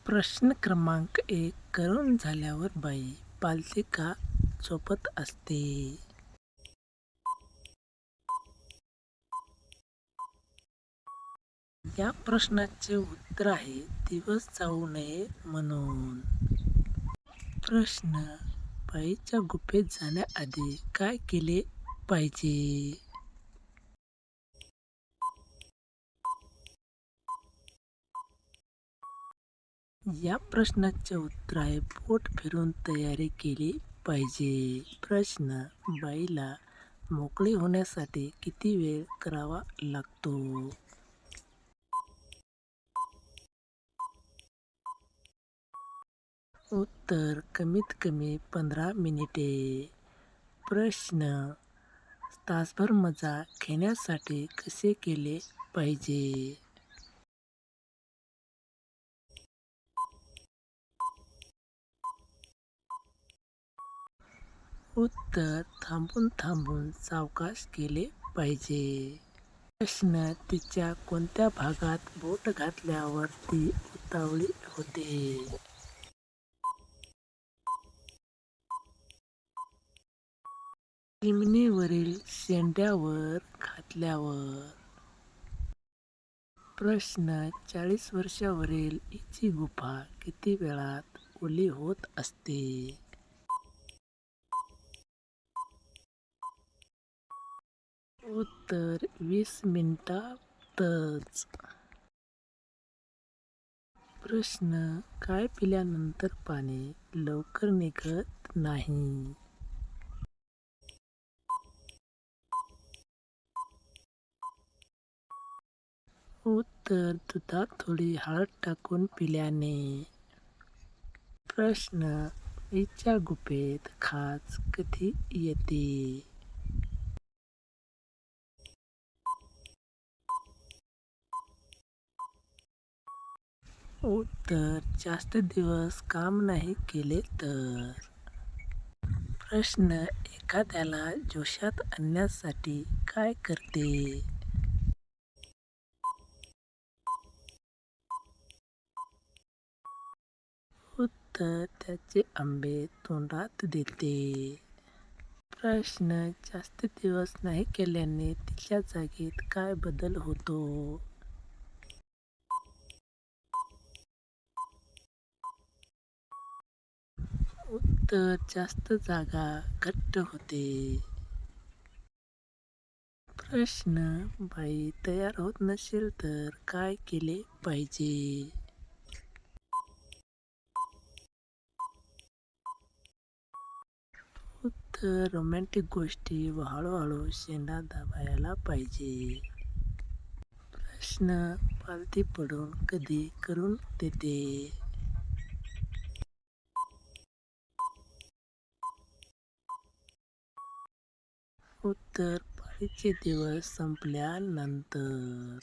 प्रश्न क्रमांक 1. करून झाल्यावर बाई पालथी का चोपत असते? या प्रश्नाचे उत्तर आहे दिवस जाऊ नये म्हणून. प्रश्न. बाईच्या गुफेत जाण्याआधी काय केले पाहिजे? या प्रश्नाचे उत्तर आहे पोट फिरून तयारी केली पाहिजे. प्रश्न. बाईला मोकळी होण्यासाठी किती वेळ करावा लागतो? उत्तर कमीत कमी 15 मिनिटे. प्रश्न. तासभर मजा घेण्यासाठी कसे केले पाहिजे? उत्तर थांबून थांबून सावकाश केले पाहिजे. प्रश्न. तिच्या कोणत्या भागात बोट घातल्यावर ती उतावळी होते? चिमणीवरील शेंड्यावर घातल्यावर. प्रश्न. 40 वर्षावरील हिची गुहा किती वेळात ओली होत असते? उत्तर 20 मिनिटातच. प्रश्न. काय पिल्यानंतर पाणी लवकर निघत नाही? उत्तर दुधात थोडी हळद टाकून पिल्याने. प्रश्न. बाईच्या गुफेत खाज कधी येते? उत्तर जास्त दिवस काम नाही केले तर. प्रश्न. एखाद्याला जोशात आणण्यासाठी काय करते? उत्तर त्याचे आंबे तोंडात देते. प्रश्न. जास्त दिवस नाही केल्याने तिच्या जागेत काय बदल होतो? उत्तर जास्त जागा घट्ट होते. प्रश्न. बाई तयार होत नसेल तर काय केले पाहिजे? उत्तर रोमॅन्टिक गोष्टी व हळूहळू शेंडा दाबायला पाहिजे. प्रश्न. पालथी पडून कधी करून देते? उत्तर पाळीचे दिवस संपल्यानंतर.